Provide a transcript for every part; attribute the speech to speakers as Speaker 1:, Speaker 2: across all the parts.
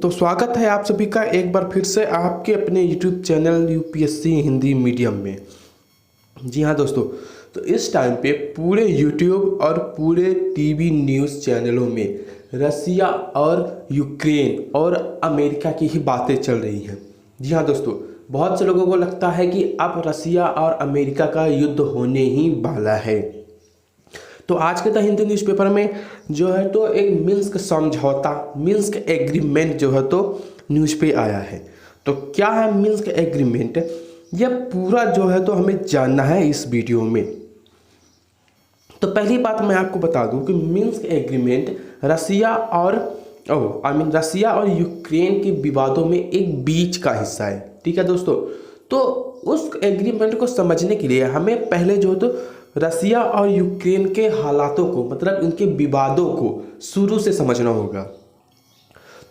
Speaker 1: तो स्वागत है आप सभी का एक बार फिर से आपके अपने YouTube channel UPSC Hindi medium में। जी हाँ दोस्तों, तो इस टाइम पे पूरे YouTube और पूरे टीवी न्यूज़ चैनलों में रसिया और यूक्रेन और अमेरिका की ही बातें चल रही हैं। जी हाँ दोस्तों, बहुत से लोगों को लगता है कि अब रसिया और अमेरिका का युद्ध होने ही वाला है। तो आज के द हिंदू न्यूज़पेपर में जो है तो एक मिन्स्क समझौता, मिन्स्क एग्रीमेंट जो है तो न्यूज़ पे आया है। तो क्या है मिन्स्क एग्रीमेंट, यह पूरा जो है तो हमें जानना है इस वीडियो में। तो पहली बात मैं आपको बता दूं कि मिन्स्क एग्रीमेंट रसिया और यूक्रेन के विवादों में एक बीच का हिस्सा है। ठीक है दोस्तों, तो उस एग्रीमेंट को समझने के लिए हमें पहले जो तो रसिया और यूक्रेन के हालातों को, मतलब इनके विवादों को शुरू से समझना होगा।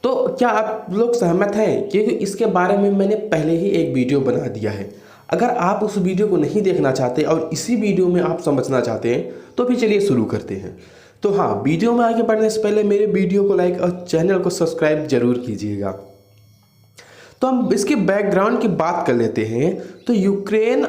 Speaker 1: तो क्या आप लोग सहमत हैं? क्योंकि इसके बारे में मैंने पहले ही एक वीडियो बना दिया है। अगर आप उस वीडियो को नहीं देखना चाहते और इसी वीडियो में आप समझना चाहते हैं तो भी चलिए शुरू करते हैं। तो हाँ, वीडियो में आगे बढ़ने से पहले मेरे वीडियो को लाइक और चैनल को सब्सक्राइब जरूर कीजिएगा। तो हम इसके बैकग्राउंड की बात कर लेते हैं। तो यूक्रेन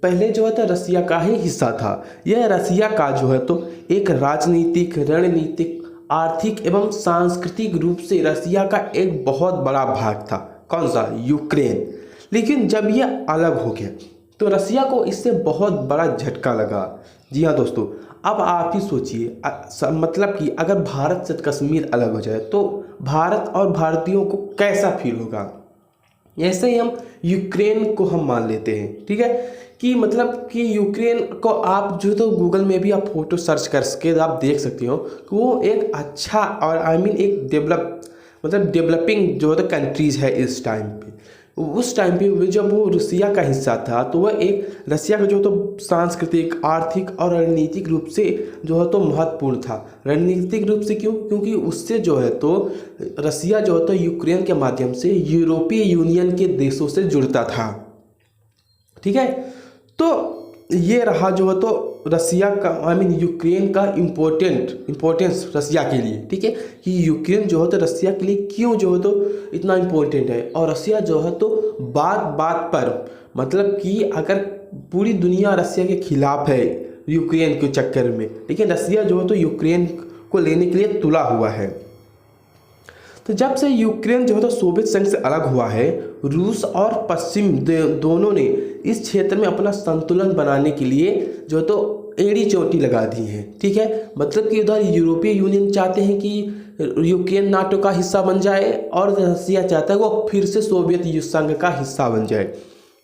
Speaker 1: पहले जो है तो रसिया का ही हिस्सा था। यह रसिया का जो है तो एक राजनीतिक, रणनीतिक, आर्थिक एवं सांस्कृतिक रूप से रसिया का एक बहुत बड़ा भाग था। कौन सा? यूक्रेन। लेकिन जब यह अलग हो गया तो रसिया को इससे बहुत बड़ा झटका लगा। जी हाँ दोस्तों, अब आप ही सोचिए, मतलब कि अगर भारत से कश्मीर अलग हो जाए तो भारत और भारतीयों को कैसा फील होगा। ऐसे ही हम यूक्रेन को हम मान लेते हैं, ठीक है, कि मतलब कि यूक्रेन को आप जो तो गूगल में भी आप फोटो सर्च करके आप देख सकते हो कि वो एक अच्छा और एक डेवलपिंग जो है कंट्रीज है इस टाइम पे। उस टाइम पे जब वो रसिया का हिस्सा था तो वह एक रसिया का जो तो सांस्कृतिक, आर्थिक और रणनीतिक रूप से जो है तो महत्वपूर्ण था। रणनीतिक रूप से क्यों? क्योंकि उससे जो है तो रसिया जो है तो यूक्रेन के माध्यम से यूरोपीय यूनियन के देशों से जुड़ता था। ठीक है, तो ये रहा जो है तो रसिया का यूक्रेन का इम्पोर्टेंस रसिया के लिए। ठीक है, कि यूक्रेन जो है तो रसिया के लिए क्यों जो है तो इतना इम्पोर्टेंट है। और रसिया जो है तो बात बात पर, मतलब कि अगर पूरी दुनिया रसिया के खिलाफ है यूक्रेन के चक्कर में, लेकिन रसिया जो है तो यूक्रेन को लेने के लिए तुला हुआ है। तो जब से यूक्रेन जो है तो सोवियत संघ से अलग हुआ है, रूस और पश्चिम दोनों ने इस क्षेत्र में अपना संतुलन बनाने के लिए जो तो एड़ी चोटी लगा दी है। ठीक है, मतलब कि उधर यूरोपीय यूनियन चाहते हैं कि यूक्रेन नाटो का हिस्सा बन जाए और रसिया चाहता है वो फिर से सोवियत संघ का हिस्सा बन जाए।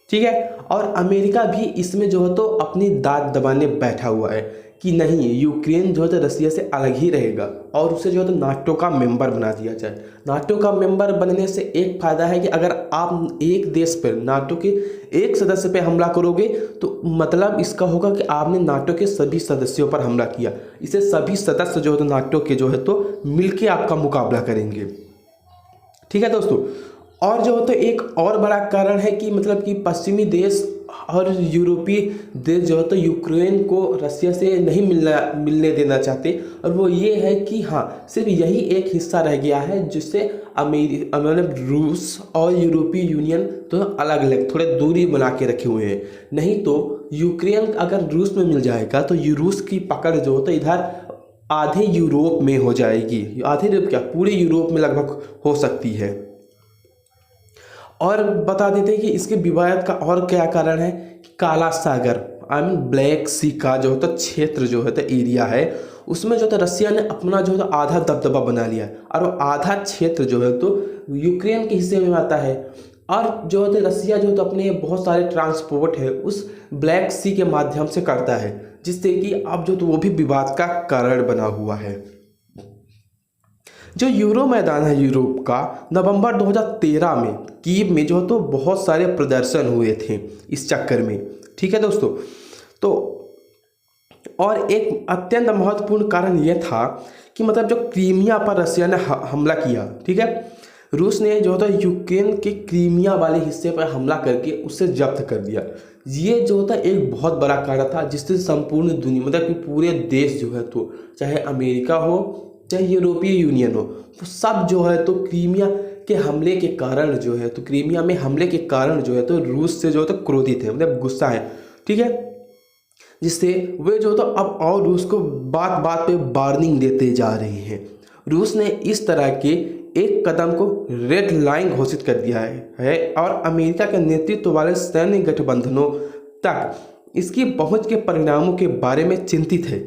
Speaker 1: ठीक है, और अमेरिका भी इसमें जो है तो अपनी दाद दबाने बैठा हुआ है कि नहीं, यूक्रेन जो है तो रसिया से अलग ही रहेगा और उसे जो है तो नाटो का मेंबर बना दिया जाए। नाटो का मेंबर बनने से एक फ़ायदा है कि अगर आप एक देश पर, नाटो के एक सदस्य पे हमला करोगे तो मतलब इसका होगा कि आपने नाटो के सभी सदस्यों पर हमला किया। इसे सभी सदस्य जो है तो नाटो के जो है तो मिलके आपका मुकाबला करेंगे। ठीक है दोस्तों, और जो है तो एक और बड़ा कारण है कि मतलब कि पश्चिमी देश और यूरोपीय देश जो है तो यूक्रेन को रसिया से नहीं मिलने देना चाहते। और वो ये है कि हाँ, सिर्फ यही एक हिस्सा रह गया है जिससे मतलब रूस और यूरोपीय यूनियन तो अलग अलग थोड़े दूरी बना के रखे हुए हैं। नहीं तो यूक्रेन अगर रूस में मिल जाएगा तो रूस की पकड़ जो है तो इधर आधे यूरोप में हो जाएगी। आधे यूरोप क्या, पूरे यूरोप में लगभग हो सकती है। और बता देते हैं कि इसके विवाद का और क्या कारण है। काला सागर ब्लैक सी का जो है तो क्षेत्र जो है तो एरिया है, उसमें जो है रसिया ने अपना जो है तो आधा दबदबा बना लिया है और वो आधा क्षेत्र जो है तो यूक्रेन के हिस्से में आता है। और जो है तो रसिया जो है तो अपने बहुत सारे ट्रांसपोर्ट है उस ब्लैक सी के माध्यम से करता है, जिससे कि अब जो तो वो भी विवाद का कारण बना हुआ है। जो यूरो मैदान है यूरोप का, नवंबर 2013 में कीव में जो तो बहुत सारे प्रदर्शन हुए थे इस चक्कर में। ठीक है दोस्तों, तो और एक अत्यंत महत्वपूर्ण कारण यह था कि मतलब जो क्रीमिया पर रसिया ने हमला किया। ठीक है, रूस ने जो था यूक्रेन के क्रीमिया वाले हिस्से पर हमला करके उसे जब्त कर दिया। ये जो था एक बहुत बड़ा कारण था जिससे संपूर्ण दुनिया, मतलब कि पूरे देश जो है तो चाहे अमेरिका हो चाहे यूरोपीय यूनियन हो, वो सब जो है तो क्रीमिया के हमले के कारण जो है तो क्रीमिया में हमले के कारण जो है तो रूस से जो है तो क्रोधित है, मतलब गुस्सा है, ठीक है। जिससे वे जो तो अब और रूस को बात बात पे वार्निंग देते जा रहे हैं। रूस ने इस तरह के एक कदम को रेड लाइन घोषित कर दिया है और अमेरिका के नेतृत्व वाले सैन्य गठबंधनों तक इसकी पहुंच के परिणामों के बारे में चिंतित है,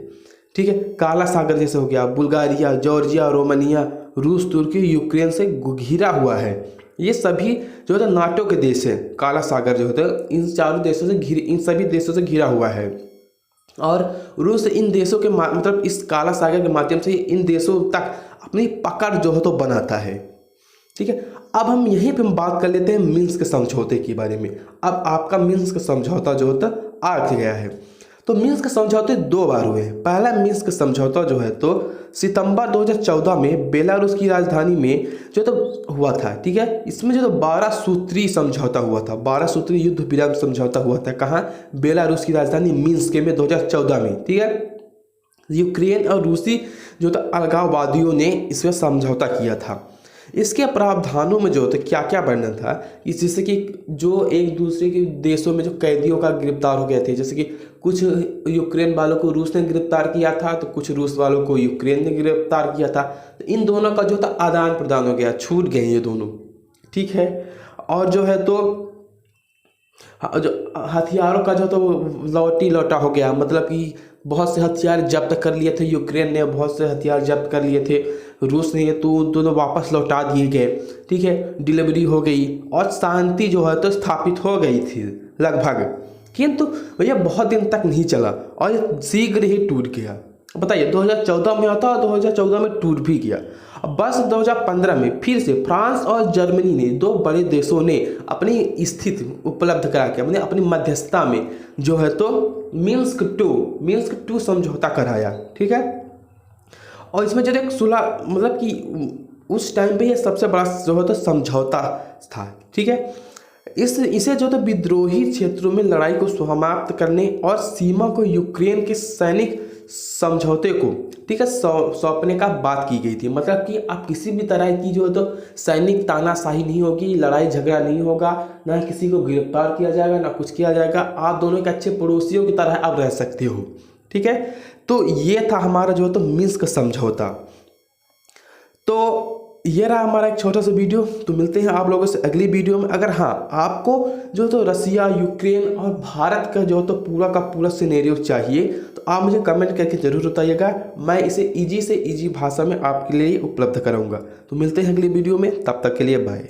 Speaker 1: ठीक है। काला सागर जैसे हो गया, बुल्गारिया, जॉर्जिया, रोमानिया, रूस, तुर्की, यूक्रेन से घिरा हुआ है। ये सभी जो है नाटो के देश हैं। काला सागर जो होता है इन चारों देशों से इन सभी देशों से घिरा हुआ है और रूस इन देशों के मतलब इस काला सागर के माध्यम से इन देशों तक अपनी पकड़ जो है तो बनाता है, ठीक है। अब हम यहीं पे बात कर लेते हैं मिन्स्क समझौते के बारे में। अब आपका मिन्स्क समझौता जो होता आ गया है। तो मिन्स्क समझौते 2 बार हुए हैं। पहला मिन्स्क समझौता जो है तो सितंबर 2014 में बेलारूस की राजधानी में जो तो हुआ था, ठीक है। इसमें जो तो 12 सूत्री समझौता हुआ था, 12 सूत्री युद्ध विराम समझौता हुआ था। कहाँ? बेलारूस की राजधानी मिन्स्क में 2014 में, ठीक है। यूक्रेन और रूसी जो तो अलगाववादियों ने इसमें समझौता किया था। इसके प्रावधानों में जो तो क्या क्या वर्णन था कि जैसे कि जो एक दूसरे के देशों में जो कैदियों का गिरफ्तार हो गए थे, जैसे कि कुछ यूक्रेन वालों को रूस ने गिरफ्तार किया था तो कुछ रूस वालों को यूक्रेन ने गिरफ्तार किया था। तो इन दोनों का जो था आदान प्रदान हो गया, छूट गए ये दोनों, ठीक है। और जो है तो जो हथियारों का जो तो लौटा हो गया, मतलब कि बहुत से हथियार जब्त कर लिए थे यूक्रेन ने, बहुत से हथियार जब्त कर लिए थे रूस ने, तो दोनों वापस लौटा दिए गए, ठीक है। डिलीवरी हो गई और शांति जो है तो स्थापित हो गई थी लगभग, किंतु भैया बहुत दिन तक नहीं चला और ये शीघ्र ही टूट गया। बताइए 2014 में आता और 2014 में टूट भी गया। अब बस 2015 में फिर से फ्रांस और जर्मनी ने, 2 बड़े देशों ने अपनी स्थिति उपलब्ध करा के अपने अपनी मध्यस्थता में जो है तो मिन्स्क टू समझौता कराया, ठीक है। और इसमें जो एक सुलह, मतलब कि उस टाइम पे ये सबसे बड़ा जो है तो समझौता था, ठीक है। इसे जो तो विद्रोही क्षेत्रों में लड़ाई को समाप्त करने और सीमा को यूक्रेन के सैनिक समझौते को, ठीक है, सौंपने का बात की गई थी। मतलब कि अब किसी भी तरह की जो है तो सैनिक तानाशाही नहीं होगी, लड़ाई झगड़ा नहीं होगा, ना किसी को गिरफ्तार किया जाएगा, ना कुछ किया जाएगा। आप दोनों के अच्छे पड़ोसियों की तरह अब रह सकते हो, ठीक है। तो ये था हमारा जो है तो मिन्स्क समझौता। तो ये रहा हमारा एक छोटा सा वीडियो। तो मिलते हैं आप लोगों से अगली वीडियो में। अगर हाँ आपको जो तो रसिया, यूक्रेन और भारत का जो तो पूरा का पूरा सिनेरियो चाहिए तो आप मुझे कमेंट करके ज़रूर बताइएगा। मैं इसे ईजी से ईजी भाषा में आपके लिए उपलब्ध कराऊंगा। तो मिलते हैं अगली वीडियो में, तब तक के लिए बाय।